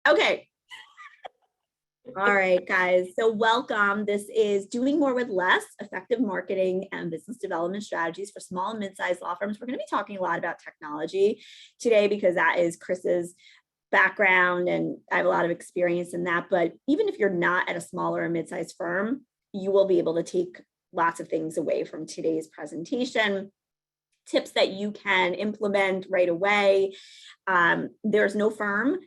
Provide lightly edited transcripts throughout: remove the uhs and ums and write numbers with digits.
Okay. All right, guys. So welcome. This is Doing More with Less, Effective Marketing and Business Development Strategies for Small and Mid-sized Law Firms. We're going to be talking a lot about technology today because that is Chris's background and I have a lot of experience in that. But even if you're not at a smaller or mid-sized firm, you will be able to take lots of things away from today's presentation. Tips that you can implement right away. There's no firm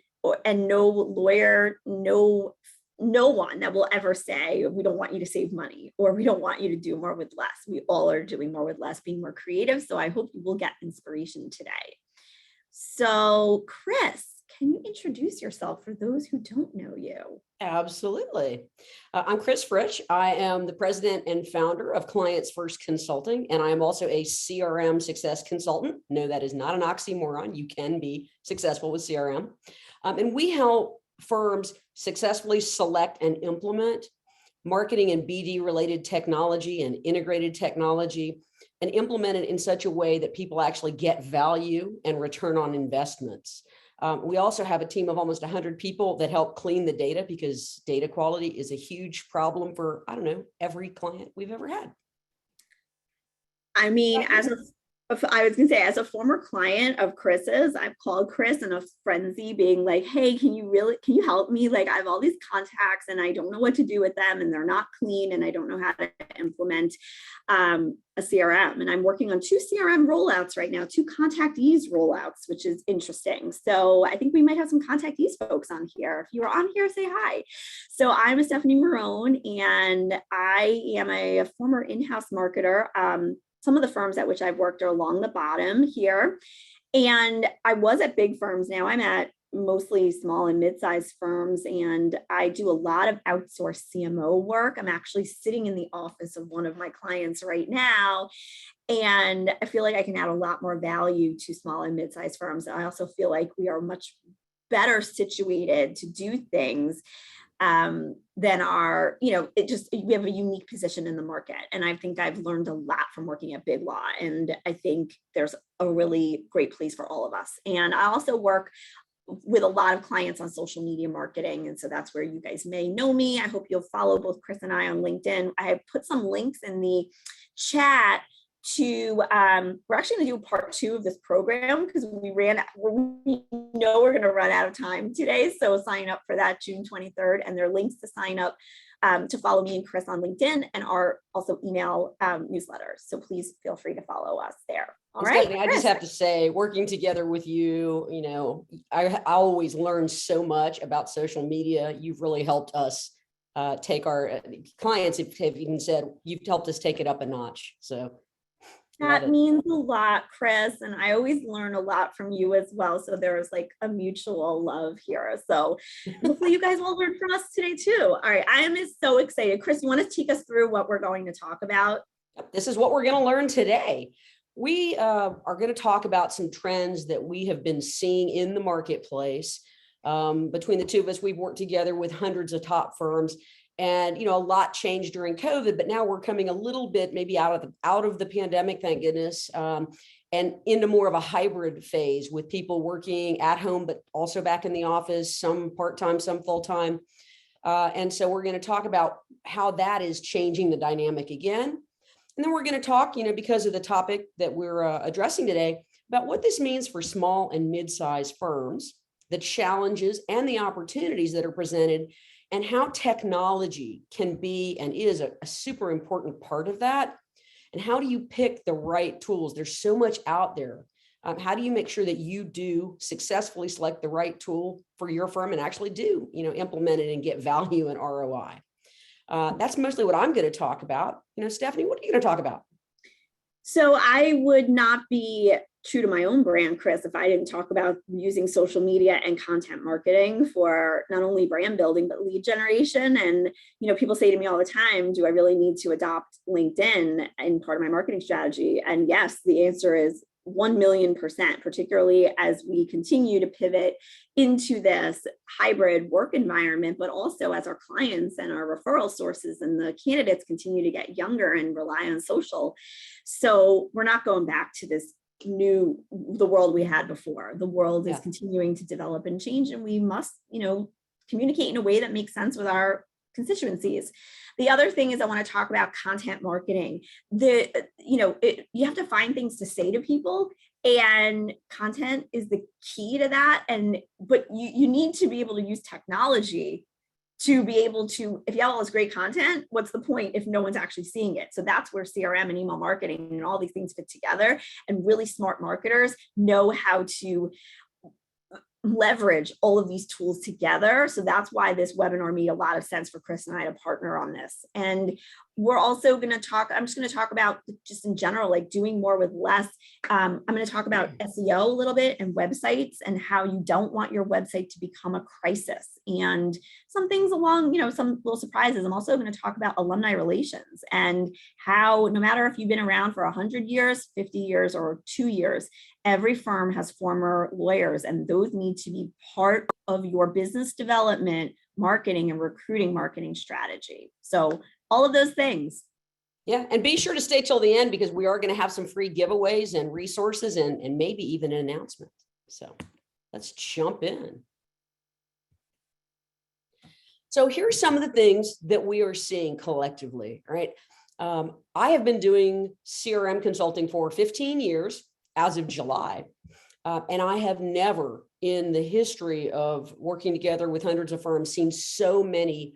and no lawyer, no one that will ever say, we don't want you to save money or we don't want you to do more with less. We all are doing more with less, being more creative. So I hope you will get inspiration today. So Chris, can you introduce yourself for those who don't know you? Absolutely. I'm Chris Fritsch. I am the president and founder of Clients First Consulting, and I am also a CRM success consultant. No, that is not an oxymoron. You can be successful with CRM. And we help firms successfully select and implement marketing and BD related technology and integrated technology and implement it in such a way that people actually get value and return on investments. We also have a team of almost 100 people that help clean the data because data quality is a huge problem for, I don't know, every client we've ever had. I mean, I was going to say, as a former client of Chris's, I've called Chris in a frenzy being like, hey, can you help me? Like, I have all these contacts and I don't know what to do with them and they're not clean and I don't know how to implement a CRM. And I'm working on 2 CRM rollouts right now, 2 contactees rollouts, which is interesting. So I think we might have some contactees folks on here. If you are on here, say hi. So I'm a Stefanie Marrone and I am a former in-house marketer. Some of the firms at which I've worked are along the bottom here. And I was at big firms. Now I'm at mostly small and mid-sized firms, and I do a lot of outsourced CMO work. I'm actually sitting in the office of one of my clients right now, and I feel like I can add a lot more value to small and mid-sized firms. I also feel like we are much better situated to do things than our, we have a unique position in the market. And I think I've learned a lot from working at Big Law. And I think there's a really great place for all of us. And I also work with a lot of clients on social media marketing. And so that's where you guys may know me. I hope you'll follow both Chris and I on LinkedIn. I have put some links in the chat to we're actually going to do part 2 of this program because we know we're going to run out of time today. So sign up for that June 23rd, and there are links to sign up to follow me and Chris on LinkedIn and our also email newsletters. So please feel free to follow us there. All right. Stephanie, I just have to say, working together with you, I always learn so much about social media. You've really helped us take our clients have even said you've helped us take it up a notch. So that means a lot, Chris. And I always learn a lot from you as well. So there's like a mutual love here. So hopefully you guys will learn from us today too. All right. I am so excited. Chris, you want to take us through what we're going to talk about? This is what we're going to learn today. We are going to talk about some trends that we have been seeing in the marketplace. Between the two of us, we've worked together with hundreds of top firms. And, a lot changed during COVID, but now we're coming a little bit maybe out of the pandemic, thank goodness, and into more of a hybrid phase with people working at home, but also back in the office, some part-time, some full-time. And so we're going to talk about how that is changing the dynamic again. And then we're going to talk, because of the topic that we're addressing today, about what this means for small and mid-sized firms, the challenges and the opportunities that are presented, and how technology can be and is a super important part of that. And how do you pick the right tools? There's so much out there. How do you make sure that you do successfully select the right tool for your firm and actually do, implement it and get value and ROI? That's mostly what I'm going to talk about. Stephanie, what are you going to talk about? So I would not be true to my own brand, Chris, if I didn't talk about using social media and content marketing for not only brand building, but lead generation. And, people say to me all the time, do I really need to adopt LinkedIn in part of my marketing strategy? And yes, the answer is 1,000,000%, particularly as we continue to pivot into this hybrid work environment, but also as our clients and our referral sources and the candidates continue to get younger and rely on social. So we're not going back to this the world we had before. The world is Yeah. continuing to develop and change, and we must, communicate in a way that makes sense with our constituencies. The other thing is I want to talk about content marketing. You have to find things to say to people, and content is the key to that. But you need to be able to use technology to be able to, if you have all this great content, what's the point if no one's actually seeing it? So that's where CRM and email marketing and all these things fit together, and really smart marketers know how to leverage all of these tools together. So that's why this webinar made a lot of sense for Chris and I to partner on this. And we're also going to talk, I'm just going to talk about just in general, like doing more with less. I'm going to talk about SEO a little bit and websites, and how you don't want your website to become a crisis, and some things along, some little surprises. I'm also going to talk about alumni relations, and how no matter if you've been around for 100 years, 50 years, or 2 years, every firm has former lawyers, and those need to be part of your business development, marketing, and recruiting marketing strategy. So all of those things. Yeah. And be sure to stay till the end, because we are going to have some free giveaways and resources, and maybe even an announcement. So let's jump in. So here's some of the things that we are seeing collectively, right? I have been doing CRM consulting for 15 years as of July. And I have never in the history of working together with hundreds of firms seen so many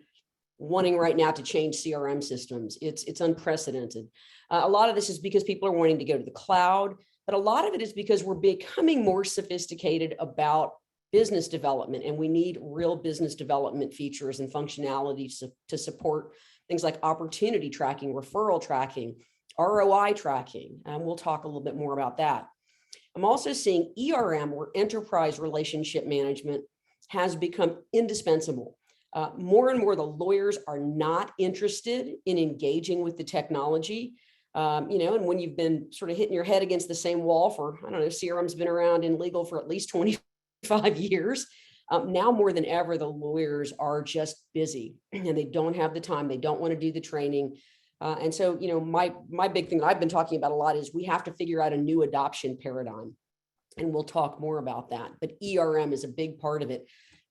wanting right now to change CRM systems. It's unprecedented. A lot of this is because people are wanting to go to the cloud, but a lot of it is because we're becoming more sophisticated about business development, and we need real business development features and functionalities to support things like opportunity tracking, referral tracking, ROI tracking. And we'll talk a little bit more about that. I'm also seeing ERM, or enterprise relationship management, has become indispensable. More and more, the lawyers are not interested in engaging with the technology. And when you've been sort of hitting your head against the same wall for, I don't know, CRM's been around in legal for at least 25 years. Now more than ever, the lawyers are just busy and they don't have the time. They don't want to do the training. And so, my big thing that I've been talking about a lot is we have to figure out a new adoption paradigm. And we'll talk more about that. But ERM is a big part of it.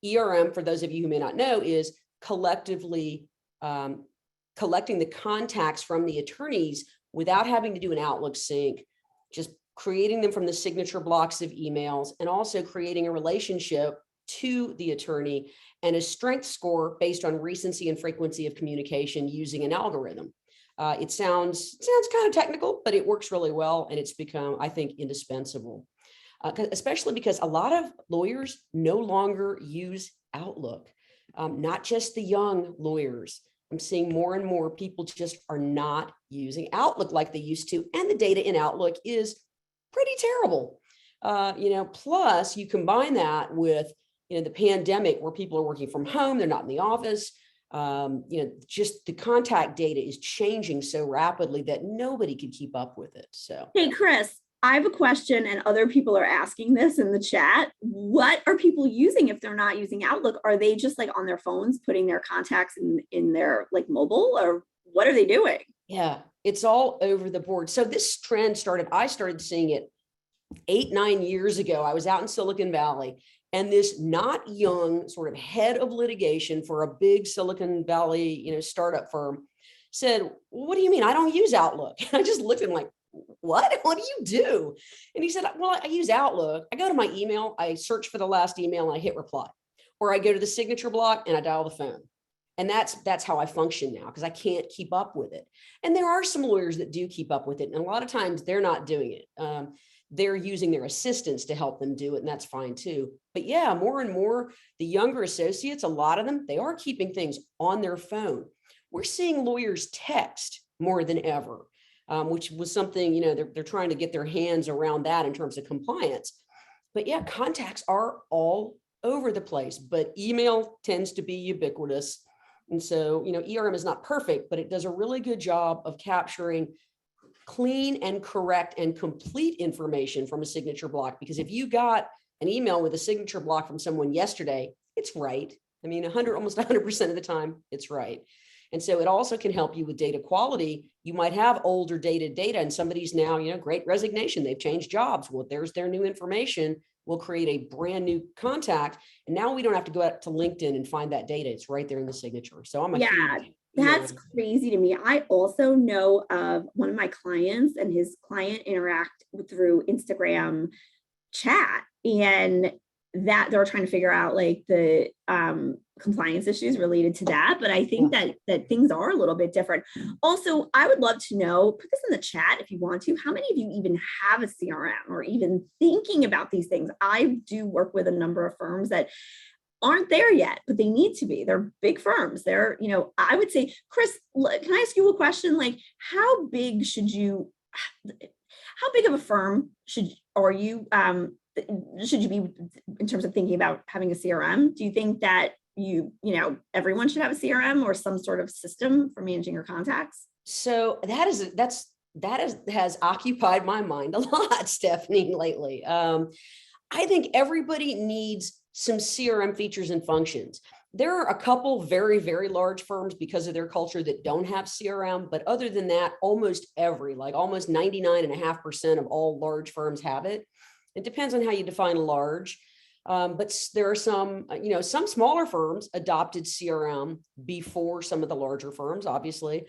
ERM, for those of you who may not know, is collectively collecting the contacts from the attorneys without having to do an Outlook sync, just creating them from the signature blocks of emails, and also creating a relationship to the attorney and a strength score based on recency and frequency of communication using an algorithm. It sounds kind of technical, but it works really well, and it's become, I think, indispensable. Especially because a lot of lawyers no longer use Outlook, not just the young lawyers. I'm seeing more and more people just are not using Outlook like they used to. And the data in Outlook is pretty terrible. Plus you combine that with, the pandemic where people are working from home, they're not in the office. Just the contact data is changing so rapidly that nobody could keep up with it. So, hey, Chris, I have a question, and other people are asking this in the chat. What are people using if they're not using Outlook? Are they just like on their phones, putting their contacts in their like mobile, or what are they doing? Yeah, it's all over the board. So this trend I started seeing it 8-9 years ago. I was out in Silicon Valley, and this not young sort of head of litigation for a big Silicon Valley, startup firm said, well, "What do you mean? I don't use Outlook." And I just looked at him like, what do you do? And he said, well, I use Outlook. I go to my email, I search for the last email and I hit reply, or I go to the signature block and I dial the phone. And that's how I function now, because I can't keep up with it. And there are some lawyers that do keep up with it. And a lot of times they're not doing it. They're using their assistants to help them do it. And that's fine too. But yeah, more and more, the younger associates, a lot of them, they are keeping things on their phone. We're seeing lawyers text more than ever. Which was something, they're trying to get their hands around that in terms of compliance. But yeah, contacts are all over the place, but email tends to be ubiquitous. And so, ERM is not perfect, but it does a really good job of capturing clean and correct and complete information from a signature block. Because if you got an email with a signature block from someone yesterday, it's right. I mean, almost 100% of the time, it's right. And so it also can help you with data quality. You might have older dated data and somebody's now, great resignation. They've changed jobs. Well, there's their new information. We'll create a brand new contact. And now we don't have to go out to LinkedIn and find that data. It's right there in the signature. So I'm a huge. That's crazy to me. I also know of one of my clients and his client interact through Instagram chat, and that they're trying to figure out like the compliance issues related to that. But I think that things are a little bit different. Also, I would love to know, put this in the chat if you want to, how many of you even have a CRM or even thinking about these things? I do work with a number of firms that aren't there yet, but they need to be. They're big firms. They're, I would say, Chris, can I ask you a question? Like, how big of a firm should you be in terms of thinking about having a CRM? Do you think that everyone should have a CRM or some sort of system for managing your contacts? So has occupied my mind a lot, Stephanie, lately. I think everybody needs some CRM features and functions. There are a couple very, very large firms because of their culture that don't have CRM, but other than that, almost 99.5% of all large firms have it. It depends on how you define large, but there are some smaller firms adopted CRM before some of the larger firms, obviously.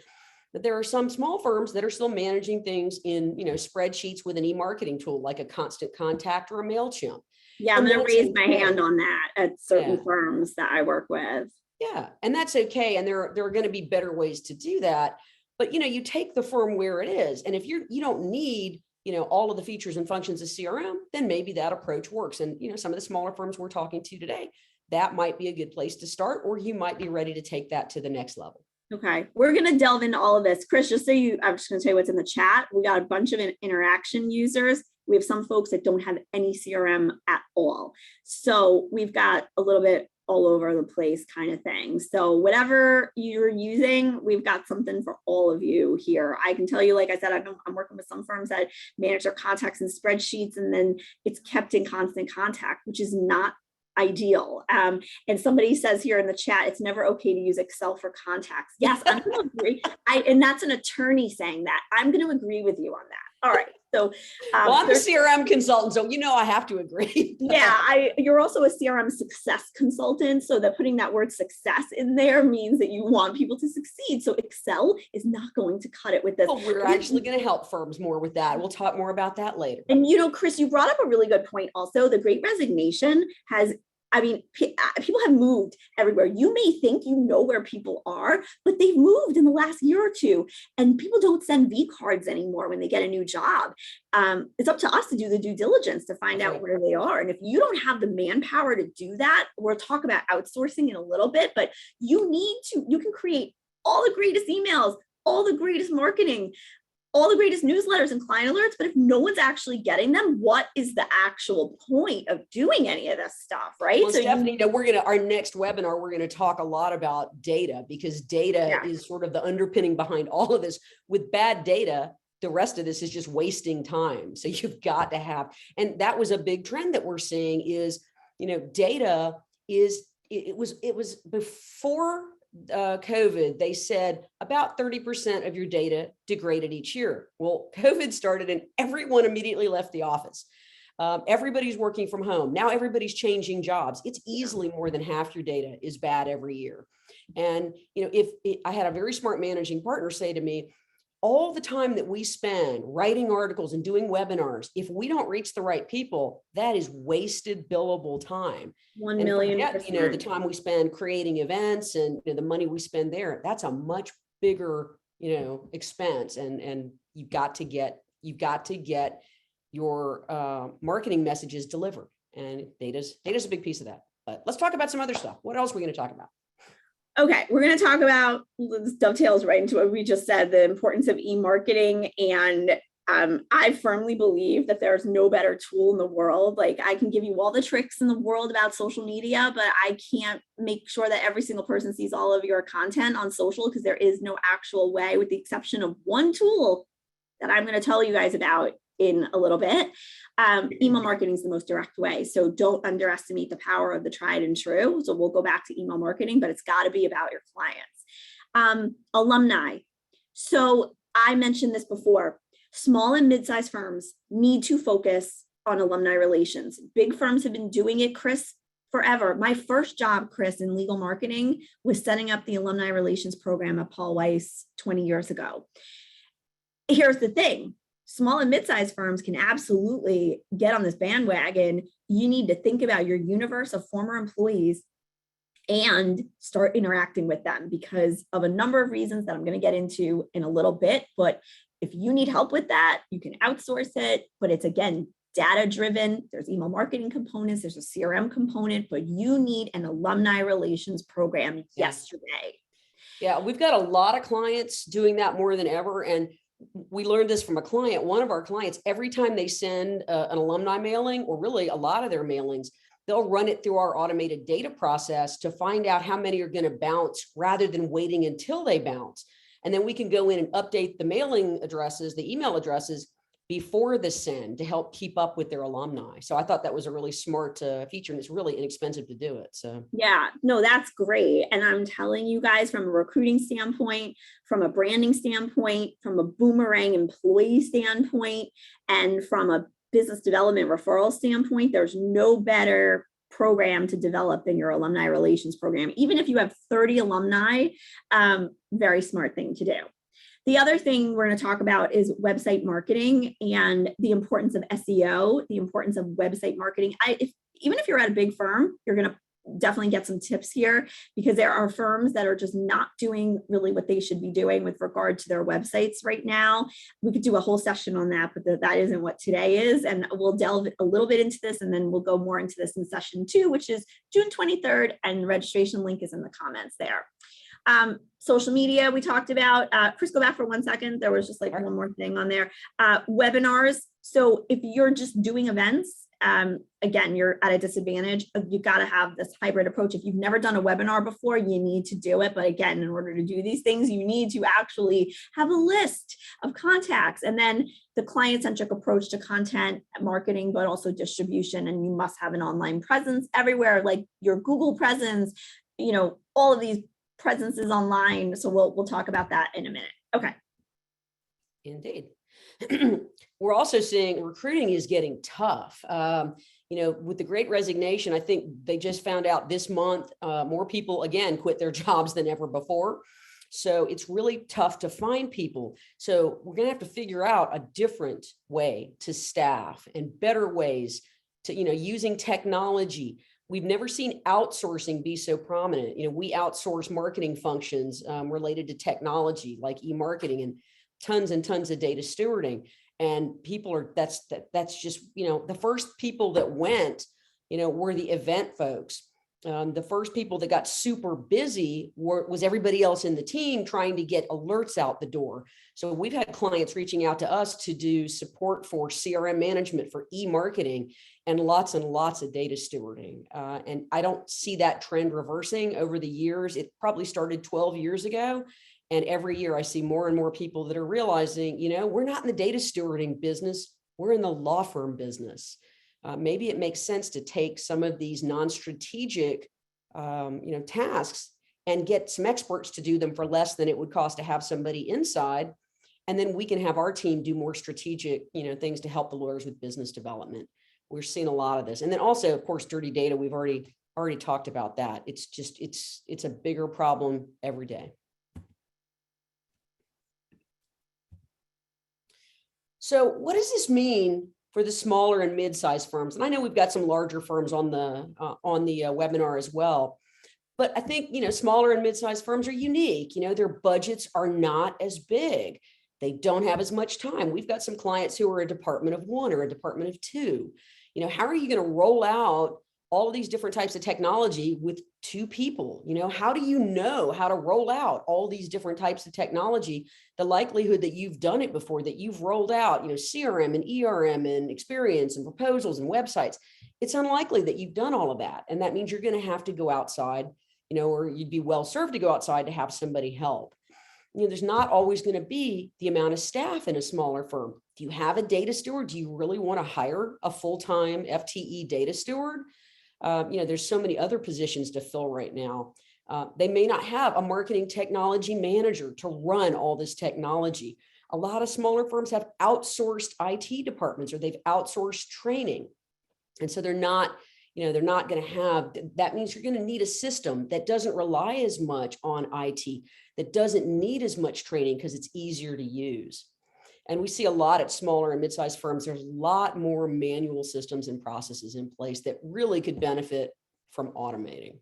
But there are some small firms that are still managing things in, spreadsheets with an e-marketing tool like a Constant Contact or a MailChimp. Yeah, I'm going to raise my hand on that at certain firms that I work with. Yeah, and that's okay. And there are going to be better ways to do that. But, you take the firm where it is. And if you don't need, all of the features and functions of CRM, then maybe that approach works. And, some of the smaller firms we're talking to today, that might be a good place to start, or you might be ready to take that to the next level. Okay, we're going to delve into all of this. Chris, I'm just going to tell you what's in the chat. We got a bunch of interaction users. We have some folks that don't have any CRM at all. So we've got a little bit all over the place kind of thing. So whatever you're using, we've got something for all of you here. I can tell you, like I said, I'm working with some firms that manage their contacts in spreadsheets, and then it's kept in constant contact, which is not ideal. And somebody says here in the chat, it's never okay to use Excel for contacts. Yes, I'm going to agree. And that's an attorney saying that. I'm going to agree with you on that. All right. So I'm a CRM consultant, so I have to agree. Yeah, you're also a CRM success consultant. So that putting that word success in there means that you want people to succeed. So Excel is not going to cut it with this. Well, we're actually going to help firms more with that. We'll talk more about that later. And Chris, you brought up a really good point also. The Great Resignation people have moved everywhere. You may think you know where people are, but they've moved in the last year or two, and people don't send V cards anymore when they get a new job. It's up to us to do the due diligence to find out where they are. And if you don't have the manpower to do that, we'll talk about outsourcing in a little bit, but you can create all the greatest emails, all the greatest marketing, all the greatest newsletters and client alerts, but if no one's actually getting them, what is the actual point of doing any of this stuff, right? Well, so Stephanie, our next webinar, we're going to talk a lot about data, because data is sort of the underpinning behind all of this. With bad data, the rest of this is just wasting time. So you've got to have, and that was a big trend that we're seeing is, data is, it was before COVID, they said about 30% of your data degraded each year. Well, COVID started and everyone immediately left the office. Everybody's working from home. Now everybody's changing jobs. It's easily more than half your data is bad every year. And, I had a very smart managing partner say to me, all the time that we spend writing articles and doing webinars, if we don't reach the right people, that is wasted billable time. 1 million. The time we spend creating events and the money we spend there, that's a much bigger, expense. And you've got to get your marketing messages delivered, and data's a big piece of that. But let's talk about some other stuff. What else are we going to talk about? Okay, we're going to talk about, this dovetails right into what we just said, the importance of e-marketing. And I firmly believe that there's no better tool in the world. Like, I can give you all the tricks in the world about social media, but I can't make sure that every single person sees all of your content on social, because there is no actual way, with the exception of one tool that I'm going to tell you guys about in a little bit. Email marketing is the most direct way. So don't underestimate the power of the tried and true. So we'll go back to email marketing, but it's got to be about your clients. Alumni. So I mentioned this before. Small and mid-sized firms need to focus on alumni relations. Big firms have been doing it, Chris, forever. My first job, Chris, in legal marketing was setting up the alumni relations program at Paul Weiss 20 years ago. Here's the thing. Small and mid-sized firms can absolutely get on this bandwagon. You need to think about your universe of former employees and start interacting with them because of a number of reasons that I'm going to get into in a little bit. But if you need help with that, you can outsource it. But it's, again, data driven. There's email marketing components. There's a CRM component, but you need an alumni relations program yesterday. Yeah, we've got a lot of clients doing that more than ever. And we learned this from a client, one of our clients. Every time they send an alumni mailing, or really a lot of their mailings, they'll run it through our automated data process to find out how many are going to bounce rather than waiting until they bounce. And then we can go in and update the mailing addresses, the email addresses before the send to help keep up with their alumni. So I thought that was a really smart feature, and it's really inexpensive to do it. So yeah, no, that's great. And I'm telling you guys, from a recruiting standpoint, from a branding standpoint, from a boomerang employee standpoint, and from a business development referral standpoint, there's no better program to develop than your alumni relations program. Even if you have 30 alumni, very smart thing to do. The other thing we're going to talk about is website marketing and the importance of SEO, the importance of website marketing. Even if you're at a big firm, you're going to definitely get some tips here, because there are firms that are just not doing really what they should be doing with regard to their websites right now. We could do a whole session on that, but that isn't what today is. And we'll delve a little bit into this, and then we'll go more into this in session 2, which is June 23rd, and the registration link is in the comments there. Social media, we talked about. Chris, go back for 1 second. There was just like one more thing on there. Webinars. So if you're just doing events, again, you're at a disadvantage. You got to have this hybrid approach. If you've never done a webinar before, you need to do it. But again, in order to do these things, you need to actually have a list of contacts, and then the client-centric approach to content marketing, but also distribution. And you must have an online presence everywhere, like your Google presence, all of these presences online. So we'll talk about that in a minute. Okay. Indeed. We're also seeing recruiting is getting tough. With the Great Resignation, I think they just found out this month, more people again quit their jobs than ever before. So it's really tough to find people. So we're going to have to figure out a different way to staff and better ways to, using technology. We've never seen outsourcing be so prominent. We outsource marketing functions related to technology like e-marketing and tons of data stewarding. And people are, that's just, the first people that went, were the event folks. The first people that got super busy was everybody else in the team trying to get alerts out the door. So we've had clients reaching out to us to do support for CRM management, for e-marketing, and lots of data stewarding. And I don't see that trend reversing over the years. It probably started 12 years ago. And every year I see more and more people that are realizing, we're not in the data stewarding business. We're in the law firm business. Maybe it makes sense to take some of these non-strategic, tasks and get some experts to do them for less than it would cost to have somebody inside. And then we can have our team do more strategic, things to help the lawyers with business development. We're seeing a lot of this. And then also, of course, dirty data. We've already talked about that. It's just, it's a bigger problem every day. So what does this mean for the smaller and mid-sized firms? And I know we've got some larger firms on the webinar as well, but I think, smaller and mid-sized firms are unique. Their budgets are not as big. They don't have as much time. We've got some clients who are a department of 1 or a department of 2. How are you going to roll out all of these different types of technology with 2 people? How do you know how to roll out all these different types of technology? The likelihood that you've done it before, that you've rolled out, CRM and ERM and experience and proposals and websites, it's unlikely that you've done all of that. And that means you're going to have to go outside, or you'd be well served to go outside to have somebody help. There's not always going to be the amount of staff in a smaller firm. Do you have a data steward? Do you really want to hire a full-time FTE data steward? There's so many other positions to fill right now. They may not have a marketing technology manager to run all this technology. A lot of smaller firms have outsourced IT departments, or they've outsourced training. And so they're not going to have, that means you're going to need a system that doesn't rely as much on IT, that doesn't need as much training because it's easier to use. And we see a lot at smaller and mid-sized firms. There's a lot more manual systems and processes in place that really could benefit from automating.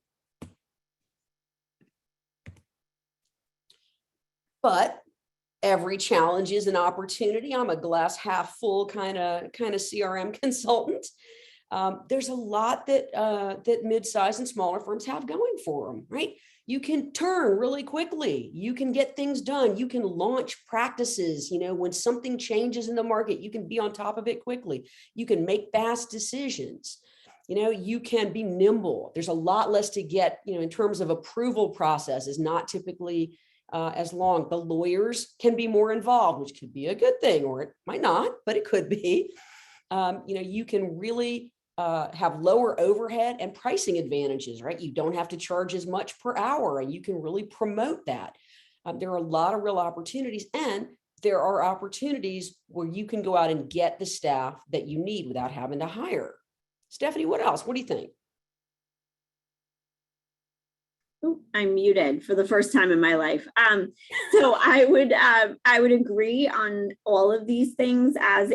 But every challenge is an opportunity. I'm a glass half full kind of CRM consultant. There's a lot that mid-sized and smaller firms have going for them, right? You can turn really quickly. You can get things done. You can launch practices. When something changes in the market, you can be on top of it quickly. You can make fast decisions. You can be nimble. There's a lot less to get, in terms of approval process is not typically as long. The lawyers can be more involved, which could be a good thing, or it might not, but it could be. You can really have lower overhead and pricing advantages, right? You don't have to charge as much per hour, and you can really promote that. There are a lot of real opportunities, and there are opportunities where you can go out and get the staff that you need without having to hire. Stefanie, what else? What do you think? Oh, I'm muted for the first time in my life. So I would agree on all of these things as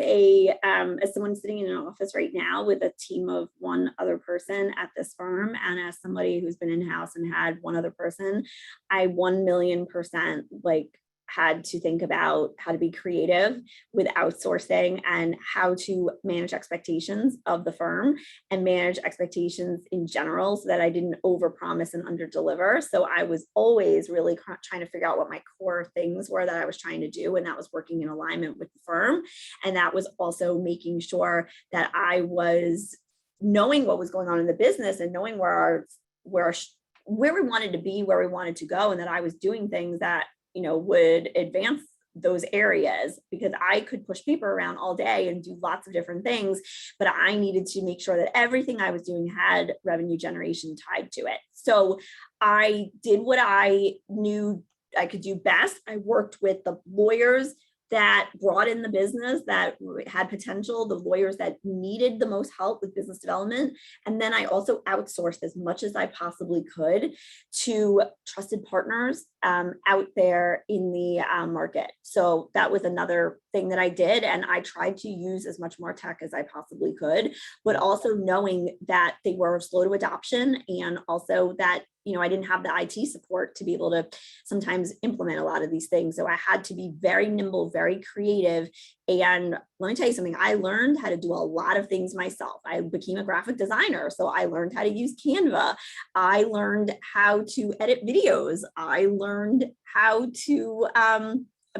someone sitting in an office right now with a team of one other person at this firm, and as somebody who's been in-house and had one other person, I 1,000,000% had to think about how to be creative with outsourcing and how to manage expectations of the firm and manage expectations in general so that I didn't overpromise and underdeliver. So I was always really trying to figure out what my core things were that I was trying to do, and that was working in alignment with the firm. And that was also making sure that I was knowing what was going on in the business and knowing where we wanted to be, where we wanted to go, and that I was doing things that would advance those areas, because I could push paper around all day and do lots of different things, but I needed to make sure that everything I was doing had revenue generation tied to it. So I did what I knew I could do best. I worked with the lawyers that brought in the business, that had potential, the lawyers that needed the most help with business development. And then I also outsourced as much as I possibly could to trusted partners out there in the market. So that was another thing that I did. And I tried to use as much more tech as I possibly could, but also knowing that they were slow to adoption, and also that I didn't have the IT support to be able to sometimes implement a lot of these things. So I had to be very nimble, very creative. And let me tell you something, I learned how to do a lot of things myself. I became a graphic designer, so I learned how to use Canva. I learned how to edit videos. I learned how to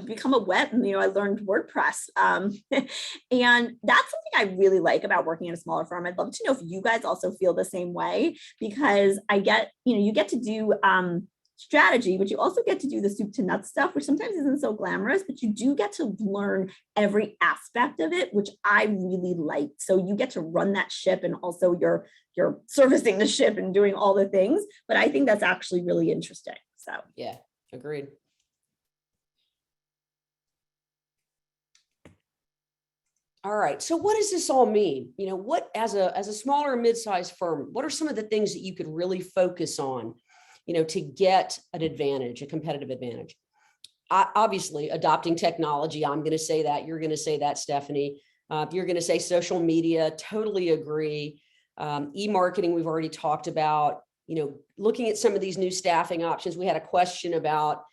become a web, I learned WordPress. And that's something I really like about working at a smaller firm. I'd love to know if you guys also feel the same way, because I get, you get to do strategy, but you also get to do the soup to nuts stuff, which sometimes isn't so glamorous, but you do get to learn every aspect of it, which I really like. So you get to run that ship, and also you're servicing the ship and doing all the things. But I think that's actually really interesting. So yeah, agreed. All right. So what does this all mean? What, as a smaller mid-sized firm, what are some of the things that you could really focus on, to get an advantage, a competitive advantage? Obviously, adopting technology. I'm going to say that. You're going to say that, Stefanie. You're going to say social media. Totally agree. E-marketing, we've already talked about. Looking at some of these new staffing options. We had a question about,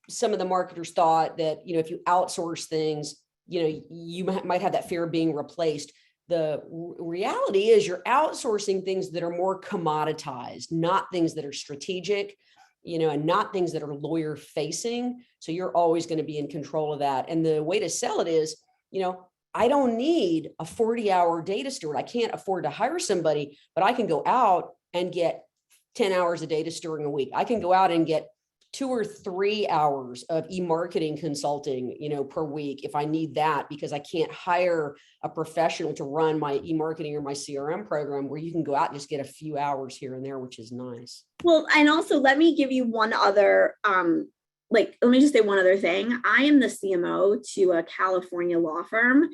some of the marketers thought that, if you outsource things, you might have that fear of being replaced. The reality is you're outsourcing things that are more commoditized, not things that are strategic, and not things that are lawyer facing. So you're always going to be in control of that. And the way to sell it is, I don't need a 40-hour data steward. I can't afford to hire somebody, but I can go out and get 10 hours of data storing a week. I can go out and get 2 or 3 hours of e-marketing consulting, per week if I need that, because I can't hire a professional to run my e-marketing or my CRM program, where you can go out and just get a few hours here and there, which is nice. Well, and also let me give you one other, let me just say one other thing. I am the CMO to a California law firm,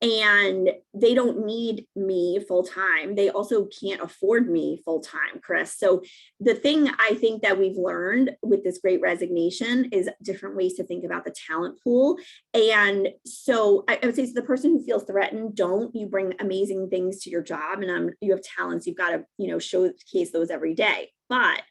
and they don't need me full time. They also can't afford me full time, Chris. So the thing I think that we've learned with this great resignation is different ways to think about the talent pool. And so I would say to the person who feels threatened, don't. You bring amazing things to your job, and you have talents. You've got to, showcase those every day. But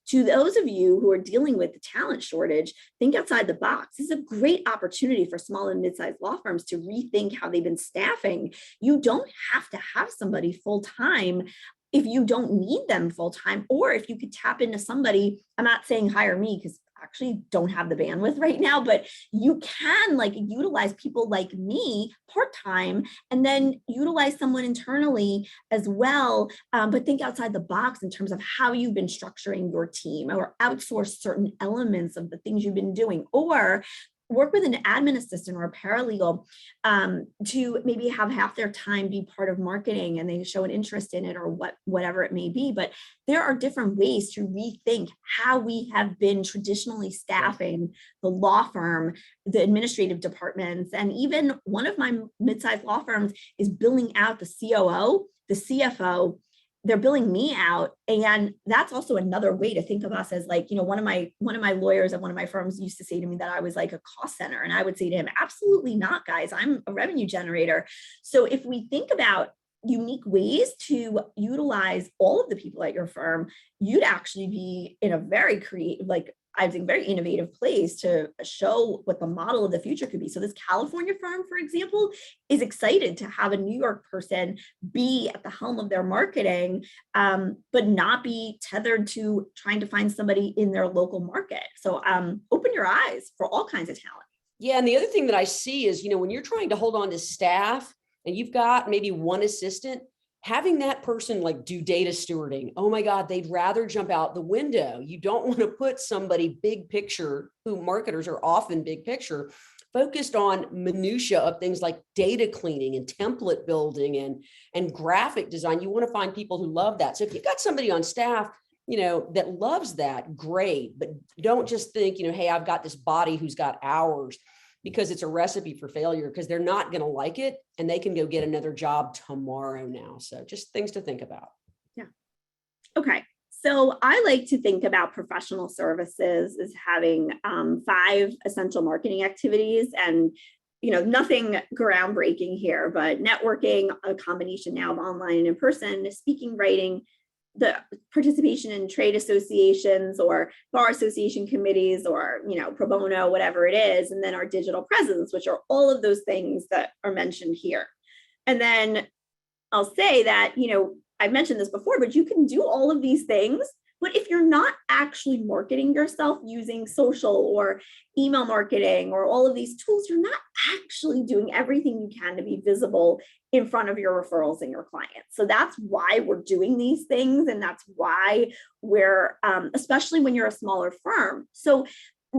to those of you who are dealing with the talent shortage, think outside the box. This is a great opportunity for small and mid-sized law firms to rethink how they've been staffing. You don't have to have somebody full-time if you don't need them full-time, or if you could tap into somebody. I'm not saying hire me, because I actually don't have the bandwidth right now, but you can utilize people like me part-time, and then utilize someone internally as well. But think outside the box in terms of how you've been structuring your team, or outsource certain elements of the things you've been doing, or work with an admin assistant or a paralegal to maybe have half their time be part of marketing, and they show an interest in it, or whatever it may be. But there are different ways to rethink how we have been traditionally staffing the law firm, the administrative departments. And even one of my mid-sized law firms is billing out the COO, the CFO. They're billing me out. And that's also another way to think of us as one of my lawyers at one of my firms used to say to me that I was like a cost center. And I would say to him, absolutely not, guys. I'm a revenue generator. So if we think about unique ways to utilize all of the people at your firm, you'd actually be in a very creative, I think very innovative place to show what the model of the future could be. So this California firm, for example, is excited to have a New York person be at the helm of their marketing, but not be tethered to trying to find somebody in their local market. So open your eyes for all kinds of talent. Yeah. And the other thing that I see is, when you're trying to hold on to staff and you've got maybe one assistant, having that person do data stewarding, oh my God, they'd rather jump out the window. You don't want to put somebody big picture, who marketers are often big picture, focused on minutia of things like data cleaning and template building and graphic design. You want to find people who love that. So if you've got somebody on staff, that loves that, great. But don't just think, hey, I've got this body who's got hours, because it's a recipe for failure, because they're not going to like it and they can go get another job tomorrow now. So just things to think about. Yeah. Okay. So I like to think about professional services as having 5 essential marketing activities, and nothing groundbreaking here, but networking, a combination now of online and in person, speaking, writing, the participation in trade associations or bar association committees, or pro bono, whatever it is, and then our digital presence, which are all of those things that are mentioned here. And then I'll say that I've mentioned this before, but you can do all of these things, but if you're not actually marketing yourself using social or email marketing or all of these tools, you're not actually doing everything you can to be visible in front of your referrals and your clients. So that's why we're doing these things. And that's why we're, especially when you're a smaller firm. So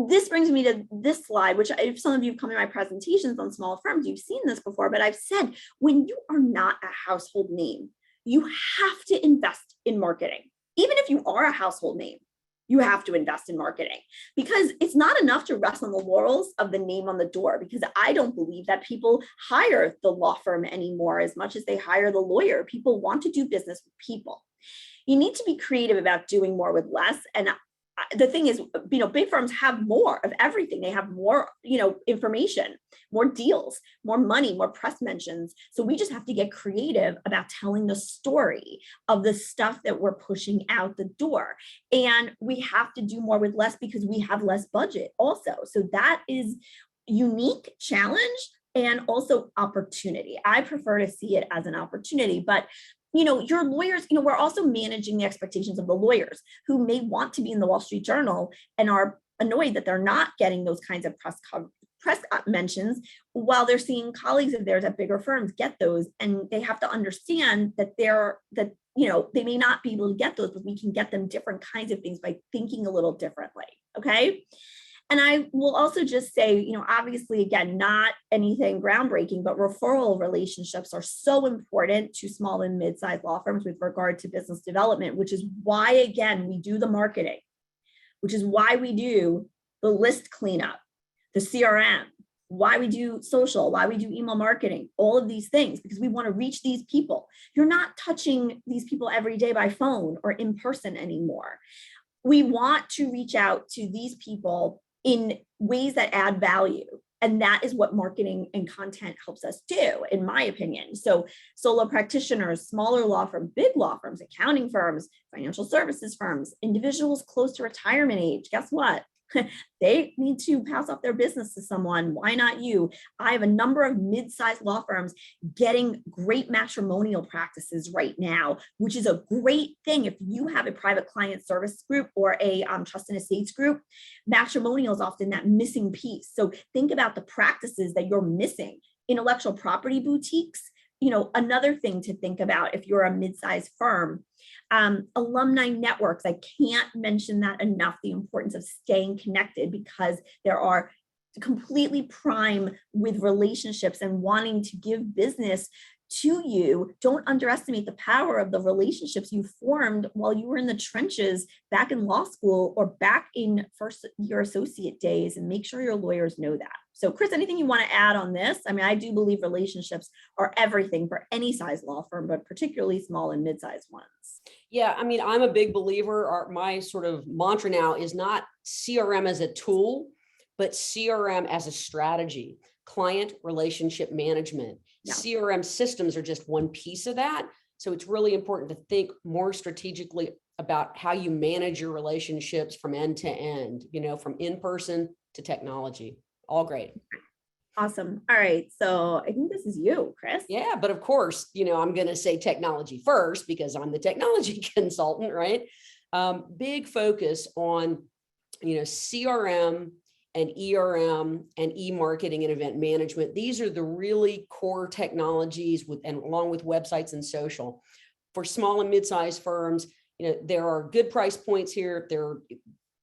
this brings me to this slide, which if some of you have come to my presentations on small firms, you've seen this before, but I've said, when you are not a household name, you have to invest in marketing. Even if you are a household name, you have to invest in marketing, because it's not enough to rest on the laurels of the name on the door, because I don't believe that people hire the law firm anymore as much as they hire the lawyer. People want to do business with people. You need to be creative about doing more with less. And the thing is, big firms have more of everything. They have more, information, more deals, more money, more press mentions. So we just have to get creative about telling the story of the stuff that we're pushing out the door. And we have to do more with less, because we have less budget also. So that is unique challenge and also opportunity. I prefer to see it as an opportunity, but your lawyers, we're also managing the expectations of the lawyers who may want to be in the Wall Street Journal and are annoyed that they're not getting those kinds of press mentions, while they're seeing colleagues of theirs at bigger firms get those. And they have to understand that they may not be able to get those, but we can get them different kinds of things by thinking a little differently. Okay. And I will also just say, obviously, again, not anything groundbreaking, but referral relationships are so important to small and mid-sized law firms with regard to business development, which is why, again, we do the marketing, which is why we do the list cleanup, the CRM, why we do social, why we do email marketing, all of these things, because we want to reach these people. You're not touching these people every day by phone or in person anymore. We want to reach out to these people in ways that add value. And that is what marketing and content helps us do, in my opinion. So solo practitioners, smaller law firms, big law firms, accounting firms, financial services firms, individuals close to retirement age, guess what? They need to pass off their business to someone. Why not you? I have a number of mid-sized law firms getting great matrimonial practices right now, which is a great thing. If you have a private client service group or a trust and estates group, matrimonial is often that missing piece. So think about the practices that you're missing. Intellectual property boutiques, another thing to think about if you're a mid-sized firm. Alumni networks, I can't mention that enough, the importance of staying connected, because there are completely prime with relationships and wanting to give business to you. Don't underestimate the power of the relationships you formed while you were in the trenches back in law school or back in first year associate days, and make sure your lawyers know that. So Chris, anything you want to add on this? I mean, I do believe relationships are everything for any size law firm, but particularly small and mid-sized ones. Yeah, I mean, I'm a big believer. My sort of mantra now is not CRM as a tool, but CRM as a strategy, client relationship management. Yeah. CRM systems are just one piece of that. So it's really important to think more strategically about how you manage your relationships from end to end, from in-person to technology. All great. Awesome. All right. So I think this is you, Chris. Yeah, but of course, I'm going to say technology first because I'm the technology consultant, right? Big focus on, CRM and ERM and e-marketing and event management. These are the really core technologies and along with websites and social. For small and mid-sized firms, there are good price points here.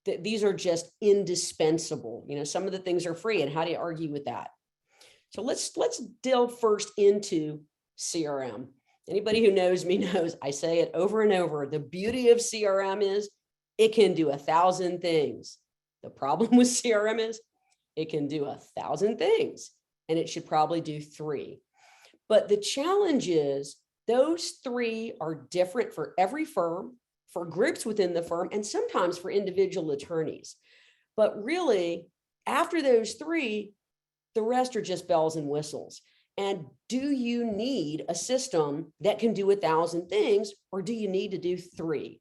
These are just indispensable. Some of the things are free, and how do you argue with that? So let's delve first into CRM. Anybody who knows me knows I say it over and over. The beauty of CRM is it can do 1,000 things. The problem with CRM is it can do 1,000 things, and it should probably do 3. But the challenge is those 3 are different for every firm, for groups within the firm, and sometimes for individual attorneys. But really, after those 3, the rest are just bells and whistles. And do you need a system that can do 1,000 things, or do you need to do 3?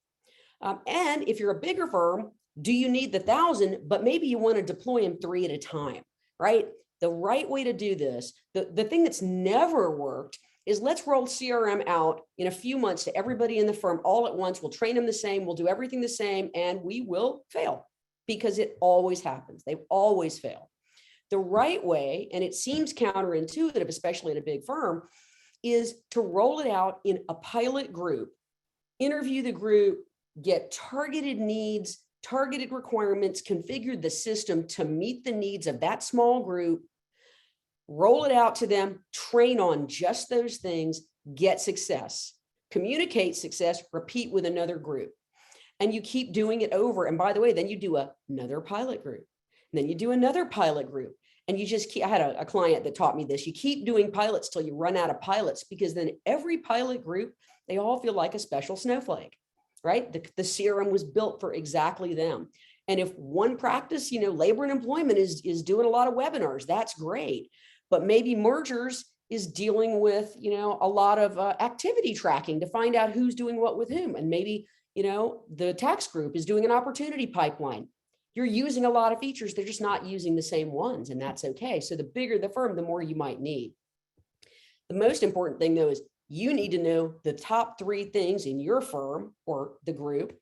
And if you're a bigger firm, do you need the 1,000, but maybe you want to deploy them 3 at a time, right? The right way to do this, the thing that's never worked is let's roll CRM out in a few months to everybody in the firm all at once. We'll train them the same, we'll do everything the same, and we will fail because it always happens. They always fail. The right way, and it seems counterintuitive, especially in a big firm, is to roll it out in a pilot group, interview the group, get targeted needs, targeted requirements, configure the system to meet the needs of that small group, roll it out to them, train on just those things, get success, communicate success, repeat with another group. And you keep doing it over. And by the way, then you do another pilot group. And then you do another pilot group. And you just keep, I had a client that taught me this. You keep doing pilots till you run out of pilots, because then every pilot group, they all feel like a special snowflake, right? The CRM was built for exactly them. And if one practice, labor and employment is doing a lot of webinars, that's great. But maybe mergers is dealing with, a lot of activity tracking to find out who's doing what with whom. And maybe, the tax group is doing an opportunity pipeline. You're using a lot of features. They're just not using the same ones, and that's okay. So the bigger the firm, the more you might need. The most important thing, though, is you need to know the top 3 things in your firm or the group,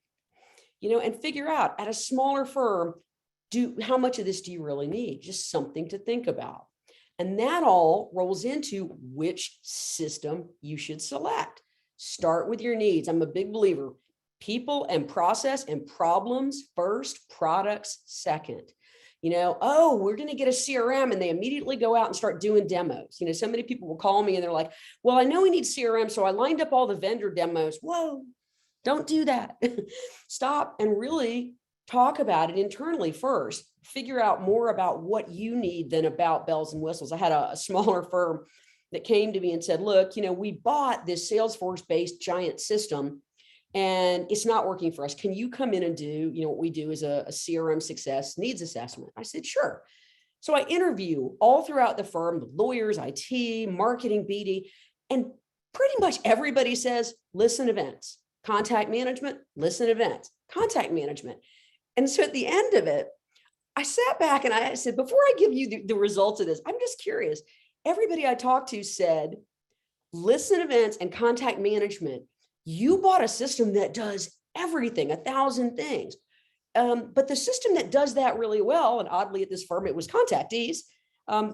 and figure out at a smaller firm, how much of this do you really need? Just something to think about. And that all rolls into which system you should select. Start with your needs. I'm a big believer. people and process and problems first, products second. Oh, we're going to get a CRM, and they immediately go out and start doing demos. So many people will call me and they're like, well, I know we need CRM, so I lined up all the vendor demos. Whoa, don't do that. Stop and really talk about it internally first. Figure out more about what you need than about bells and whistles. I had a smaller firm that came to me and said, look, we bought this Salesforce-based giant system and it's not working for us. Can you come in and do, what we do is a CRM success needs assessment? I said, sure. So I interview all throughout the firm, lawyers, IT, marketing, BD, and pretty much everybody says, listen events, contact management, listen events, contact management. And so at the end of it, I sat back and I said, before I give you the results of this, I'm just curious. Everybody I talked to said, listen events and contact management. You bought a system that does everything, 1,000 things. But the system that does that really well, and oddly at this firm, it was contactees.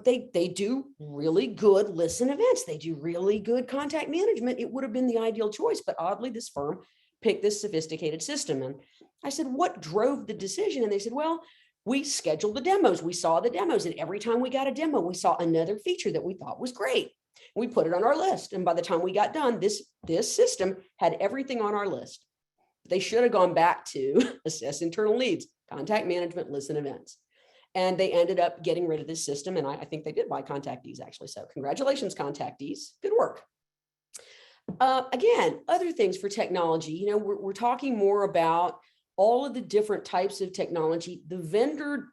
They do really good listen events. They do really good contact management. It would have been the ideal choice, but oddly this firm picked this sophisticated system. And I said, what drove the decision? And they said, well, we scheduled the demos. We saw the demos. And every time we got a demo, we saw another feature that we thought was great. We put it on our list. And by the time we got done, this system had everything on our list. They should have gone back to assess internal needs, contact management, listen events. And they ended up getting rid of this system. And I think they did buy contactees actually. So congratulations, contactees. Good work. Again, other things for technology, we're talking more about all of the different types of technology. The vendor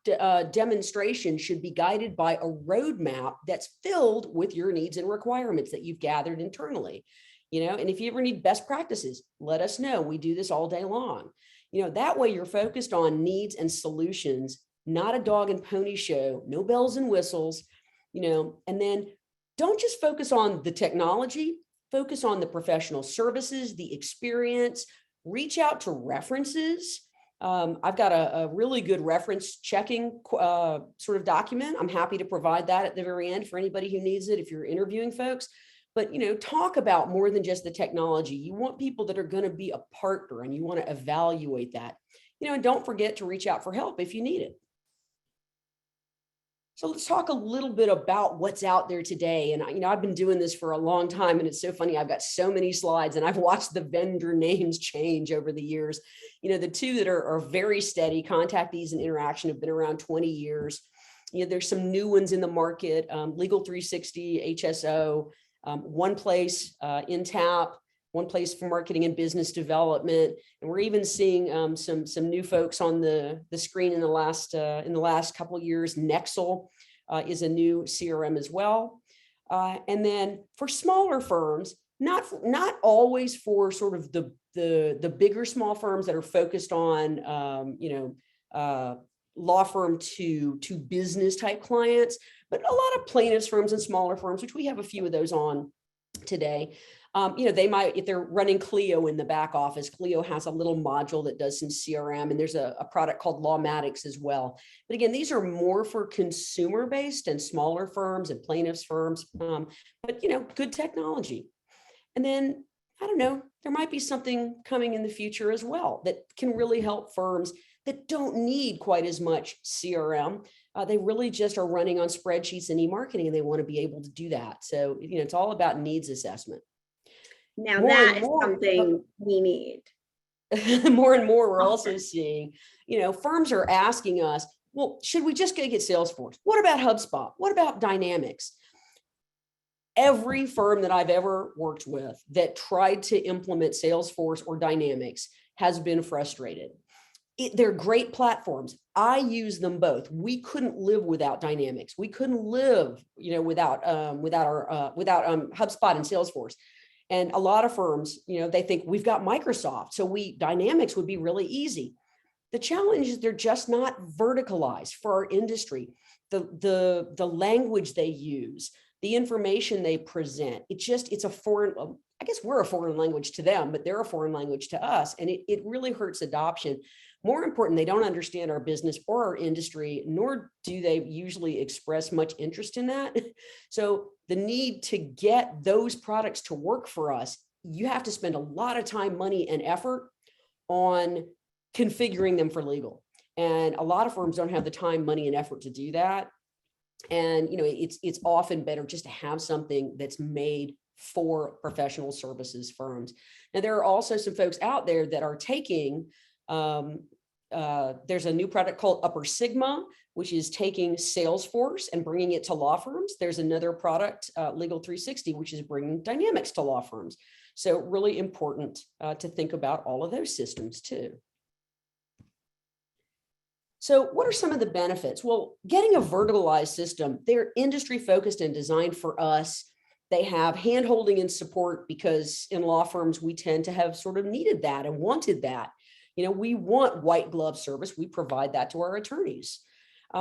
demonstration should be guided by a roadmap that's filled with your needs and requirements that you've gathered internally. And if you ever need best practices, let us know. We do this all day long. That way you're focused on needs and solutions, not a dog and pony show, no bells and whistles, and then don't just focus on the technology, focus on the professional services, the experience, reach out to references. I've got a really good reference checking sort of document. I'm happy to provide that at the very end for anybody who needs it if you're interviewing folks. But, talk about more than just the technology. You want people that are going to be a partner and you want to evaluate that, and don't forget to reach out for help if you need it. So let's talk a little bit about what's out there today. And, I've been doing this for a long time and it's so funny. I've got so many slides and I've watched the vendor names change over the years. The two that are very steady, contactees and interaction, have been around 20 years. There's some new ones in the market, Legal 360, HSO, One Place, InTap, One Place for marketing and business development. And we're even seeing some new folks on the screen in the last couple of years. Nexel is a new CRM as well. And then for smaller firms, not always for sort of the bigger small firms that are focused on law firm to business type clients, but a lot of plaintiffs firms and smaller firms, which we have a few of those on today. They might, if they're running Clio in the back office, Clio has a little module that does some CRM, and there's a product called Lawmatics as well. But again, these are more for consumer-based and smaller firms and plaintiffs firms, but good technology. And then, I don't know, there might be something coming in the future as well that can really help firms that don't need quite as much CRM. They really just are running on spreadsheets and e-marketing, and they want to be able to do that. So, it's all about needs assessment. Now that is something we need. More and more, we're also seeing, firms are asking us, well, should we just go get Salesforce? What about HubSpot? What about Dynamics? Every firm that I've ever worked with that tried to implement Salesforce or Dynamics has been frustrated. They're great platforms. I use them both. We couldn't live without Dynamics. We couldn't live, without HubSpot and Salesforce. And a lot of firms, they think we've got Microsoft, so Dynamics would be really easy. The challenge is they're just not verticalized for our industry. The language they use, the information they present, it's a foreign, I guess we're a foreign language to them, but they're a foreign language to us. And it really hurts adoption. More important, they don't understand our business or our industry, nor do they usually express much interest in that. So the need to get those products to work for us, you have to spend a lot of time, money, and effort on configuring them for legal. And a lot of firms don't have the time, money, and effort to do that. And, you know, it's often better just to have something that's made for professional services firms. Now, there are also some folks out there that are taking, there's a new product called Upper Sigma, which is taking Salesforce and bringing it to law firms. There's another product, Legal 360, which is bringing Dynamics to law firms. So really important to think about all of those systems too. So what are some of the benefits? Well, getting a verticalized system, they're industry focused and designed for us. They have hand-holding and support because in law firms, we tend to have sort of needed that and wanted that. You know, we want white glove service. We provide that to our attorneys.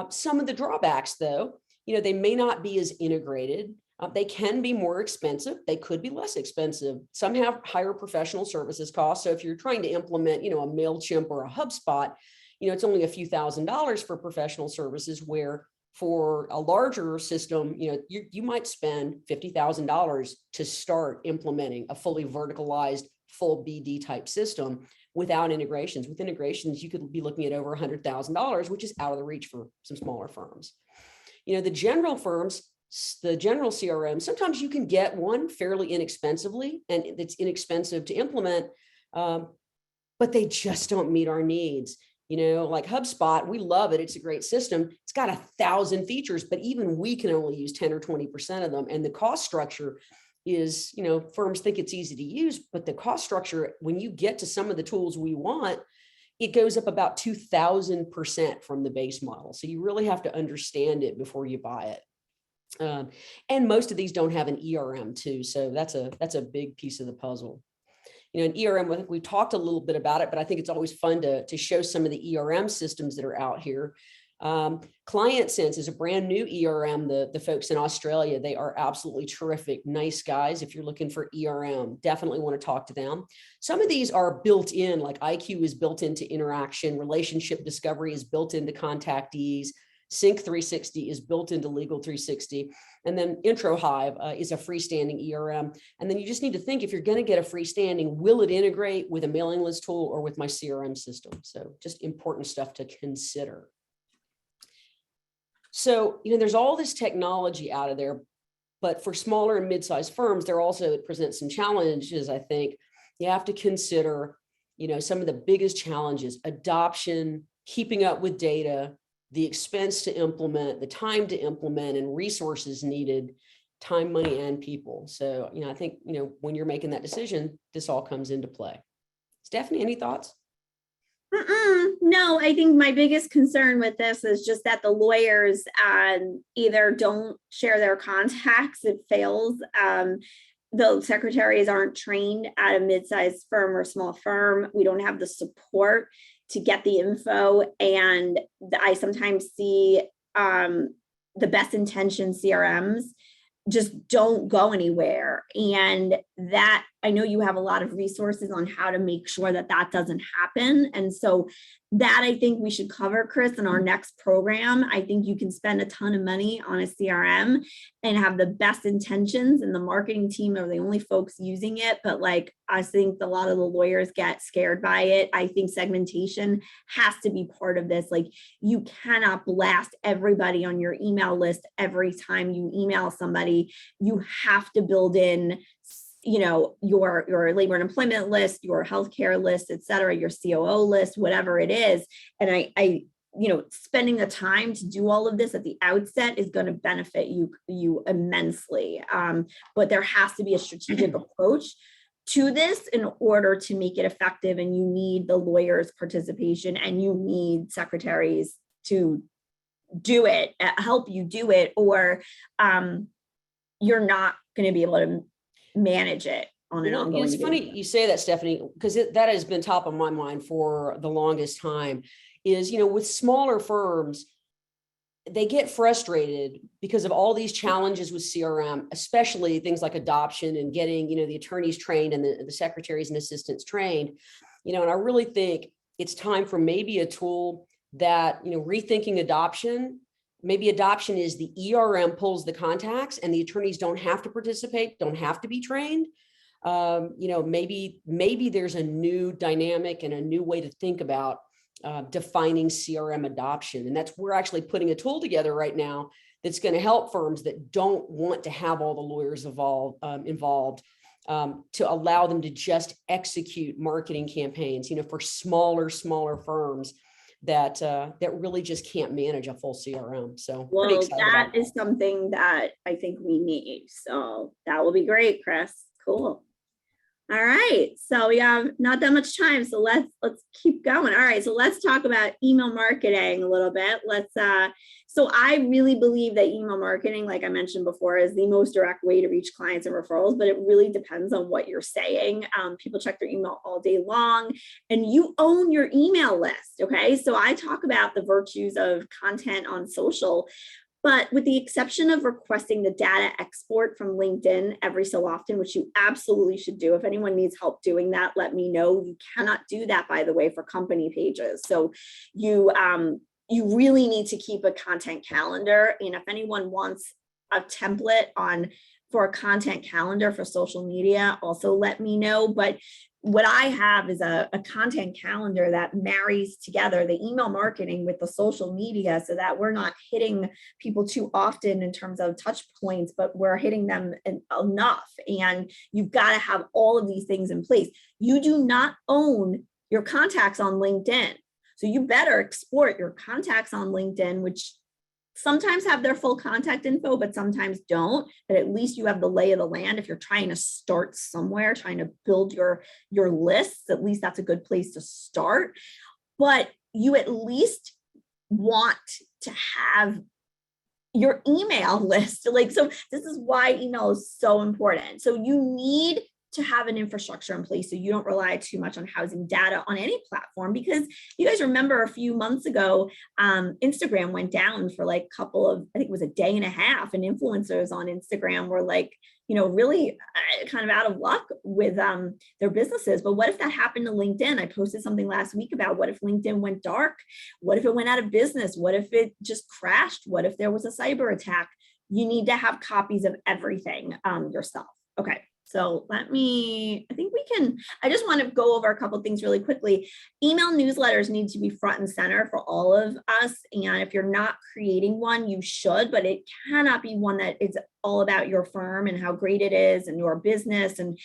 Some of the drawbacks though, you know, they may not be as integrated. They can be more expensive. They could be less expensive. Some have higher professional services costs. So if you're trying to implement, you know, a MailChimp or a HubSpot, you know, it's only a few $1,000s for professional services, where for a larger system, you know, you might spend $50,000 to start implementing a fully verticalized, full BD type system without integrations. With integrations, you could be looking at over $100,000, which is out of the reach for some smaller firms. You know, the general firms, the general CRM, sometimes you can get one fairly inexpensively, and it's inexpensive to implement, but they just don't meet our needs. You know, like HubSpot, we love it. It's a great system. It's got 1,000 features, but even we can only use 10 or 20% of them. And the cost structure is, you know, firms think it's easy to use, but the cost structure, when you get to some of the tools we want, it goes up about 2,000% from the base model. So you really have to understand it before you buy it. And most of these don't have an ERM too. So that's a big piece of the puzzle. You know, in ERM, I think we talked a little bit about it, but I think it's always fun to show some of the ERM systems that are out here. ClientSense is a brand new ERM. The folks in Australia, they are absolutely terrific, nice guys. If you're looking for ERM, definitely want to talk to them. Some of these are built in, like IQ is built into interaction, relationship discovery is built into contactees, Sync 360 is built into Legal 360. And then IntroHive is a freestanding ERM. And then you just need to think, if you're going to get a freestanding, will it integrate with a mailing list tool or with my CRM system? So just important stuff to consider. So, you know, there's all this technology out of there, but for smaller and mid-sized firms, it presents some challenges. I think you have to consider, you know, some of the biggest challenges: adoption, keeping up with data, the expense to implement, the time to implement, and resources needed, time, money, and people. So, you know, I think, you know, when you're making that decision, this all comes into play. Stephanie, any thoughts? No, I think my biggest concern with this is just that the lawyers either don't share their contacts, it fails. The secretaries aren't trained at a mid-sized firm or small firm. We don't have the support to get the info. And I sometimes see the best intentioned CRMs just don't go anywhere. And that, I know you have a lot of resources on how to make sure that that doesn't happen. And so that I think we should cover, Chris, in our next program. I think you can spend a ton of money on a CRM and have the best intentions, and the marketing team are the only folks using it. But like, I think a lot of the lawyers get scared by it. I think segmentation has to be part of this. Like, you cannot blast everybody on your email list every time you email somebody. You have to build in, you know, your labor and employment list, your healthcare list, et cetera, your COO list, whatever it is. And I you know, spending the time to do all of this at the outset is going to benefit you immensely. But there has to be a strategic approach to this in order to make it effective. And you need the lawyers' participation, and you need secretaries to do it, help you do it, or you're not going to be able to manage it on an ongoing basis. It's funny you say that, Stephanie, because that has been top of my mind for the longest time. Is, you know, with smaller firms, they get frustrated because of all these challenges with CRM, especially things like adoption and getting, you know, the attorneys trained and the secretaries and assistants trained, you know. And I really think it's time for maybe a tool that, you know, rethinking adoption. Maybe adoption is the ERM pulls the contacts and the attorneys don't have to participate, don't have to be trained. maybe there's a new dynamic and a new way to think about defining CRM adoption. And we're actually putting a tool together right now that's going to help firms that don't want to have all the lawyers involved to allow them to just execute marketing campaigns, for smaller firms that really just can't manage a full CRM. So pretty Well, excited that about is something that I think we need. So that will be great, Chris. Cool. All right, so we have not that much time, so let's keep going. All right, so let's talk about email marketing a little bit. So I really believe that email marketing, like I mentioned before, is the most direct way to reach clients and referrals, but it really depends on what you're saying. People check their email all day long, and you own your email list, okay? So I talk about the virtues of content on social, but with the exception of requesting the data export from LinkedIn every so often, which you absolutely should do. If anyone needs help doing that, let me know. You cannot do that, by the way, for company pages. So you really need to keep a content calendar. And if anyone wants a template for a content calendar for social media, also let me know. But what I have is a content calendar that marries together the email marketing with the social media so that we're not hitting people too often in terms of touch points, but we're hitting them enough. And you've got to have all of these things in place. You do not own your contacts on LinkedIn. So you better export your contacts on LinkedIn, which sometimes have their full contact info, but sometimes don't. But at least you have the lay of the land. If you're trying to start somewhere, trying to build your lists, at least that's a good place to start. But you at least want to have your email list. So this is why email is so important. So you need to have an infrastructure in place so you don't rely too much on housing data on any platform, because you guys remember a few months ago, Instagram went down for like a couple of, I think it was a day and a half, and influencers on Instagram were like, really kind of out of luck with their businesses. But what if that happened to LinkedIn? I posted something last week about what if LinkedIn went dark? What if it went out of business? What if it just crashed? What if there was a cyber attack? You need to have copies of everything yourself. Okay. So I just want to go over a couple of things really quickly. Email newsletters need to be front and center for all of us. And if you're not creating one, you should, but it cannot be one that is all about your firm and how great it is and your business and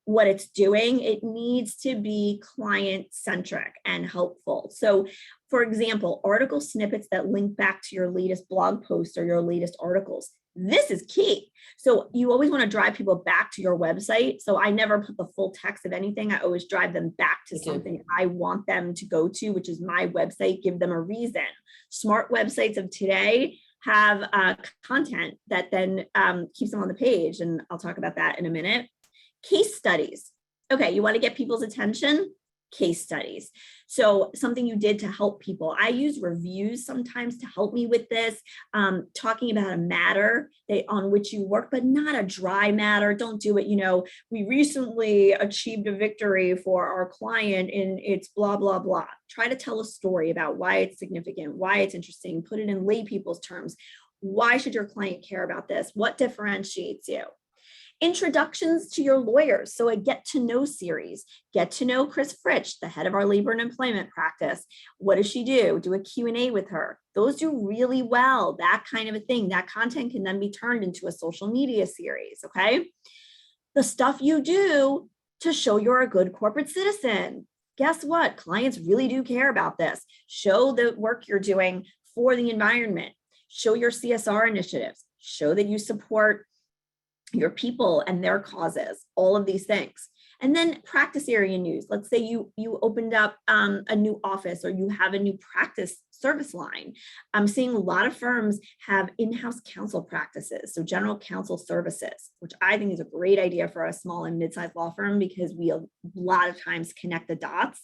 what it's doing. It needs to be client-centric and helpful. So for example, article snippets that link back to your latest blog post or your latest articles. This is key. So you always want to drive people back to your website. So I never put the full text of anything. I always drive them back to something I want them to go to, which is my website, give them a reason. Smart websites of today have content that then keeps them on the page. And I'll talk about that in a minute. Case studies. Okay, you want to get people's attention? Case studies. So something you did to help people. I use reviews sometimes to help me with this, talking about a matter on which you work, but not a dry matter. Don't do it. We recently achieved a victory for our client in its blah, blah, blah. Try to tell a story about why it's significant, why it's interesting, put it in lay people's terms. Why should your client care about this? What differentiates you? Introductions to your lawyers. So a get to know series, get to know Chris Fritsch, the head of our labor and employment practice. What does she do? Do a Q&A with her. Those do really well, that kind of a thing. That content can then be turned into a social media series, okay? The stuff you do to show you're a good corporate citizen. Guess what? Clients really do care about this. Show the work you're doing for the environment. Show your CSR initiatives. Show that you support your people and their causes, all of these things. And then practice area news. Let's say you opened up a new office or you have a new practice service line. I'm seeing a lot of firms have in-house counsel practices, so general counsel services, which I think is a great idea for a small and mid-sized law firm because we a lot of times connect the dots.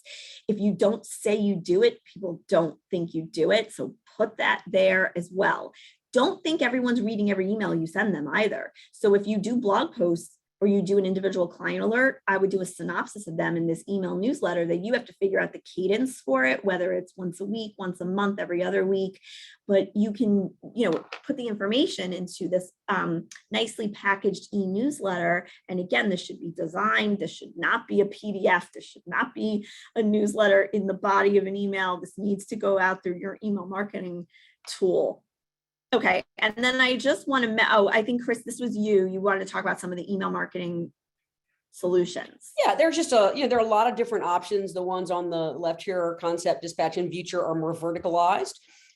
If you don't say you do it, people don't think you do it. So put that there as well. Don't think everyone's reading every email you send them either. So if you do blog posts or you do an individual client alert, I would do a synopsis of them in this email newsletter that you have to figure out the cadence for it, whether it's once a week, once a month, every other week. But you can, put the information into this nicely packaged e-newsletter. And again, this should be designed. This should not be a PDF. This should not be a newsletter in the body of an email. This needs to go out through your email marketing tool. Okay, and then I just want to, I think, Chris, this was you. You wanted to talk about some of the email marketing solutions. Yeah, there's just there are a lot of different options. The ones on the left here are concept, dispatch, and future are more verticalized.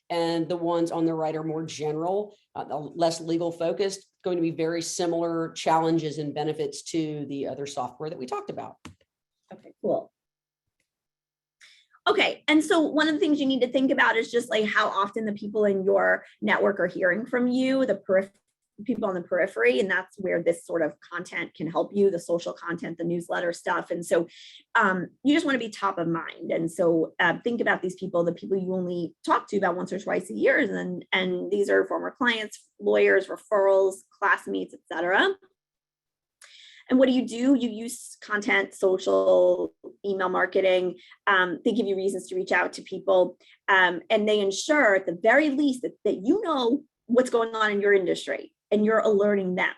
And the ones on the right are more general, less legal focused, going to be very similar challenges and benefits to the other software that we talked about. Okay, cool. Okay, and so one of the things you need to think about is just like how often the people in your network are hearing from you, the people on the periphery, and that's where this sort of content can help you, the social content, the newsletter stuff. And so you just want to be top of mind. And so think about these people, the people you only talk to about once or twice a year, and these are former clients, lawyers, referrals, classmates, etc. And what do? You use content, social, email marketing. They give you reasons to reach out to people. And they ensure at the very least that you know what's going on in your industry and you're alerting them.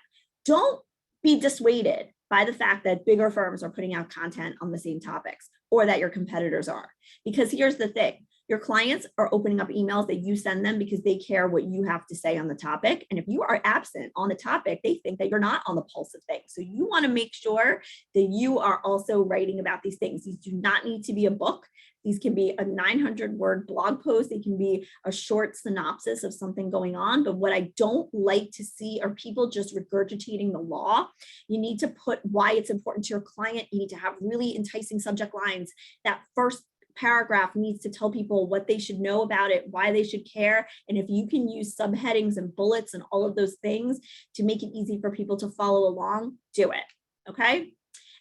Don't be dissuaded by the fact that bigger firms are putting out content on the same topics or that your competitors are. Because here's the thing. Your clients are opening up emails that you send them because they care what you have to say on the topic. And if you are absent on the topic, they think that you're not on the pulse of things. So you want to make sure that you are also writing about these things. These do not need to be a book. These can be a 900-word blog post. They can be a short synopsis of something going on. But what I don't like to see are people just regurgitating the law. You need to put why it's important to your client. You need to have really enticing subject lines. That first paragraph needs to tell people what they should know about it, why they should care. And if you can use subheadings and bullets and all of those things to make it easy for people to follow along, do it. Okay.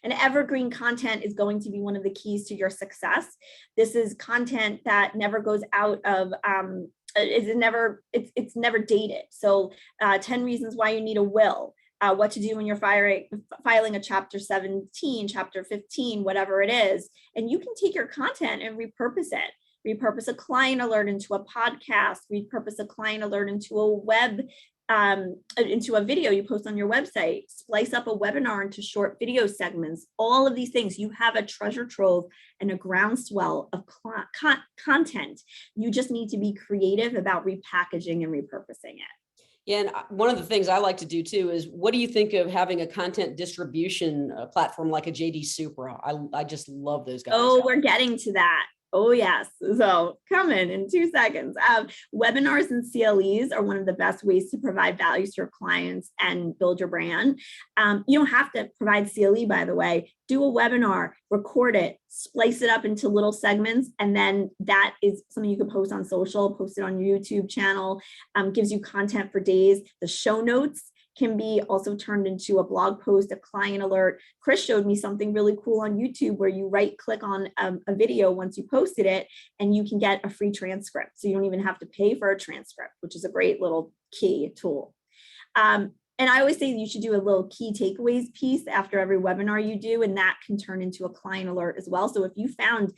And evergreen content is going to be one of the keys to your success. This is content that never goes out of, it's never dated. So 10 reasons why you need a will. What to do when you're filing a chapter 17, chapter 15, whatever it is. And you can take your content and repurpose it. Repurpose a client alert into a podcast, repurpose a client alert into a web, into a video you post on your website, splice up a webinar into short video segments, all of these things. You have a treasure trove and a groundswell of content. You just need to be creative about repackaging and repurposing it. Yeah, and one of the things I like to do too is, what do you think of having a content distribution platform like a JD Supra? I just love those guys. Oh, we're getting to that. Oh, yes. So coming in 2 seconds. Webinars and CLEs are one of the best ways to provide value to your clients and build your brand. You don't have to provide CLE, by the way. Do a webinar, record it, splice it up into little segments, and then that is something you can post on social, post it on your YouTube channel, gives you content for days. The show notes can be also turned into a blog post, a client alert. Chris showed me something really cool on YouTube where you right click on a video once you posted it and you can get a free transcript. So you don't even have to pay for a transcript, which is a great little key tool. And I always say you should do a little key takeaways piece after every webinar you do, and that can turn into a client alert as well. So if you found,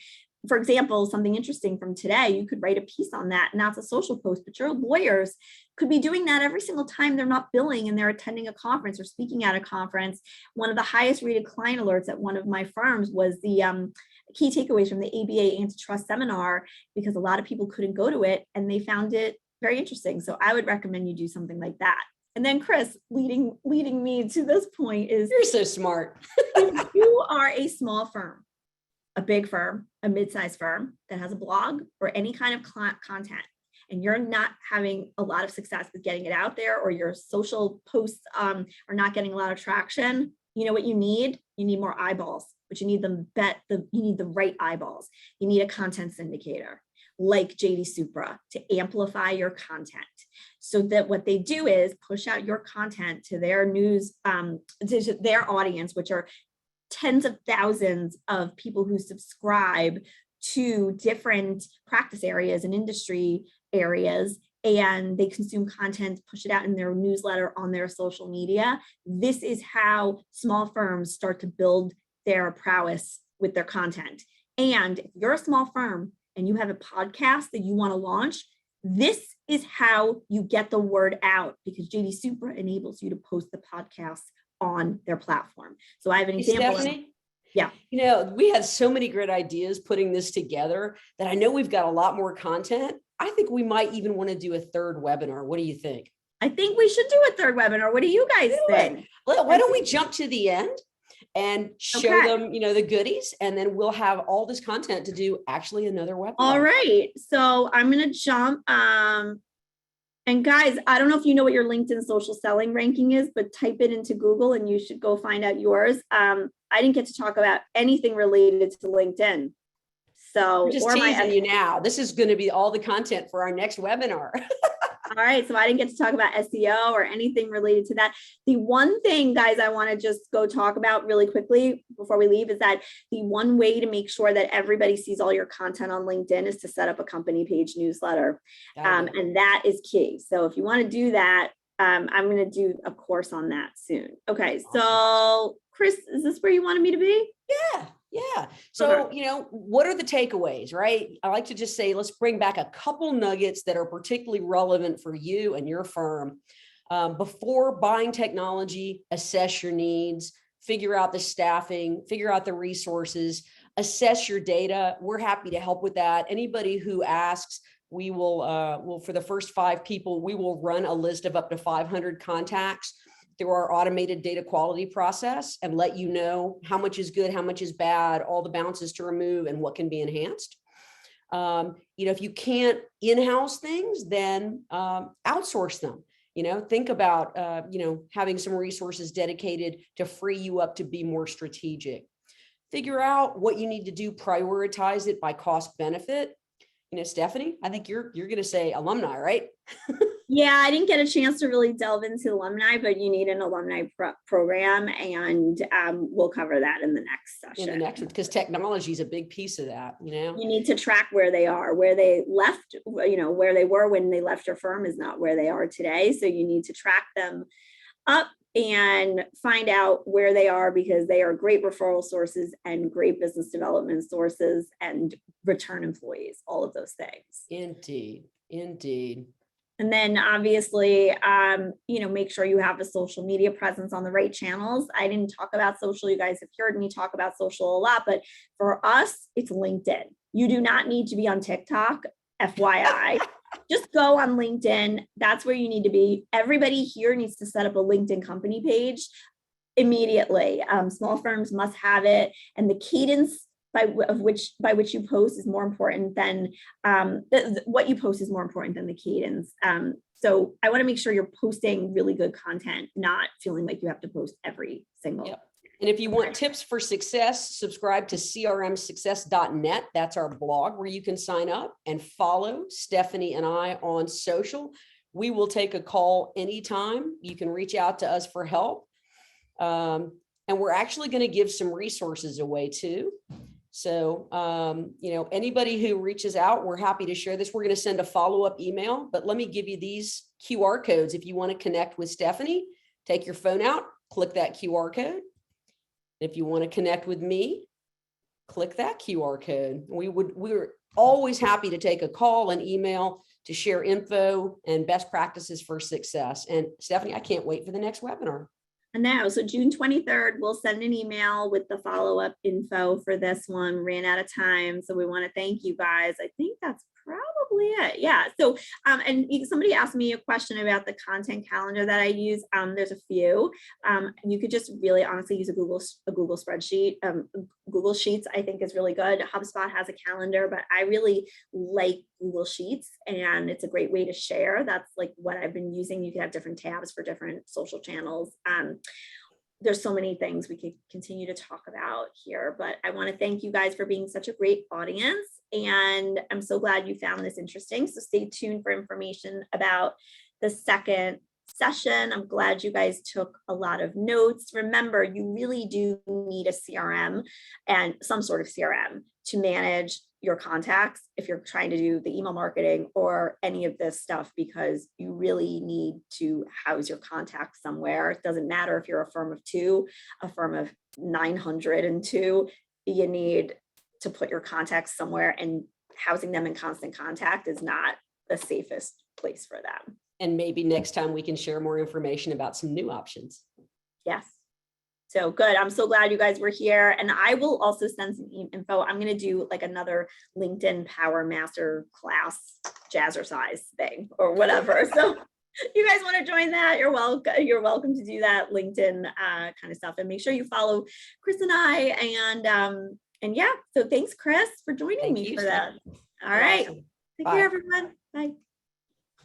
for example, something interesting from today, you could write a piece on that, and that's a social post, but your lawyers could be doing that every single time they're not billing and they're attending a conference or speaking at a conference. One of the highest rated client alerts at one of my firms was the key takeaways from the ABA antitrust seminar, because a lot of people couldn't go to it and they found it very interesting. So I would recommend you do something like that. And then Chris, leading me to this point is, you're so smart. if you are a small firm, a big firm, a mid-sized firm that has a blog or any kind of content, and you're not having a lot of success with getting it out there, or your social posts are not getting a lot of traction, you know what you need? You need more eyeballs, but you need you need the right eyeballs. You need a content syndicator like JD Supra to amplify your content, so that what they do is push out your content to their news, to their audience, which are tens of thousands of people who subscribe to different practice areas and industry areas, and they consume content, push it out in their newsletter, on their social media. This is how small firms start to build their prowess with their content. And if you're a small firm and you have a podcast that you want to launch, this is how you get the word out, because JD Supra enables you to post the podcast on their platform. So I have an example. Stephanie? Yeah. We had so many great ideas putting this together that I know we've got a lot more content. I think we might even want to do a third webinar. What do you think? I think we should do a third webinar. What do you guys think? Why don't we jump to the end and show them, the goodies, and then we'll have all this content to do actually another webinar. All right. So I'm going to jump. And guys, I don't know if you know what your LinkedIn social selling ranking is, but type it into Google and you should go find out yours. I didn't get to talk about anything related to LinkedIn. So we're just teasing you now. This is going to be all the content for our next webinar. All right. So I didn't get to talk about SEO or anything related to that. The one thing, guys, I want to just go talk about really quickly before we leave is that the one way to make sure that everybody sees all your content on LinkedIn is to set up a company page newsletter. And that is key. So if you want to do that, I'm going to do a course on that soon. Okay. So Chris, is this where you wanted me to be? Yeah. So, what are the takeaways, right? I like to just say, let's bring back a couple nuggets that are particularly relevant for you and your firm. Before buying technology, assess your needs, figure out the staffing, figure out the resources, assess your data. We're happy to help with that. Anybody who asks, we will for the first 5 people, we will run a list of up to 500 contacts through our automated data quality process and let you know how much is good, how much is bad, all the bounces to remove, and what can be enhanced. If you can't in-house things, then outsource them. Think about, having some resources dedicated to free you up to be more strategic. Figure out what you need to do, prioritize it by cost benefit. Stephanie, I think you're going to say alumni, right? Yeah, I didn't get a chance to really delve into alumni, but you need an alumni program, and we'll cover that in the next session. In the next one, because technology is a big piece of that. You need to track where they are, where they left, where they were when they left your firm is not where they are today. So you need to track them up and find out where they are, because they are great referral sources and great business development sources and return employees, all of those things. Indeed. And then obviously, make sure you have a social media presence on the right channels. I didn't talk about social. You guys have heard me talk about social a lot, but for us, it's LinkedIn. You do not need to be on TikTok, FYI. Just go on LinkedIn. That's where you need to be. Everybody here needs to set up a LinkedIn company page immediately. Small firms must have it. And the cadence by which you post is more important than what you post is more important than the cadence. So I want to make sure you're posting really good content, not feeling like you have to post every single. Yep. And if you want tips for success, subscribe to crmsuccess.net. That's our blog where you can sign up and follow Stefanie and I on social. We will take a call anytime. You can reach out to us for help. And we're actually going to give some resources away too. So, anybody who reaches out, we're happy to share this. We're going to send a follow-up email, but let me give you these QR codes. If you want to connect with Stefanie, take your phone out, click that QR code. If you want to connect with me, click that QR code. We're always happy to take a call and email to share info and best practices for success. And Stefanie, I can't wait for the next webinar. And now, so June 23rd, we'll send an email with the follow-up info for this one. Ran out of time, so we want to thank you guys. I think that's probably it. Yeah. So, and somebody asked me a question about the content calendar that I use. There's a few. You could just really honestly use a Google spreadsheet. Google Sheets, I think, is really good. HubSpot has a calendar, but I really like Google Sheets, and it's a great way to share. That's like what I've been using. You can have different tabs for different social channels. There's so many things we could continue to talk about here, but I want to thank you guys for being such a great audience. And I'm so glad you found this interesting. So stay tuned for information about the second session. I'm glad you guys took a lot of notes. Remember, you really do need a CRM and some sort of CRM to manage your contacts if you're trying to do the email marketing or any of this stuff, because you really need to house your contacts somewhere. It doesn't matter if you're a firm of 2, a firm of 902, you need to put your contacts somewhere, and housing them in constant contact is not the safest place for them. And maybe next time we can share more information about some new options. Yes. So good. I'm so glad you guys were here. And I will also send some info. I'm going to do like another LinkedIn Power Master class jazzercise thing or whatever. So you guys want to join that, you're welcome. You're welcome to do that LinkedIn kind of stuff. And make sure you follow Chris and I. And yeah, so thanks, Chris, for joining me for that. All right. Awesome. Take Bye. care, everyone. Bye.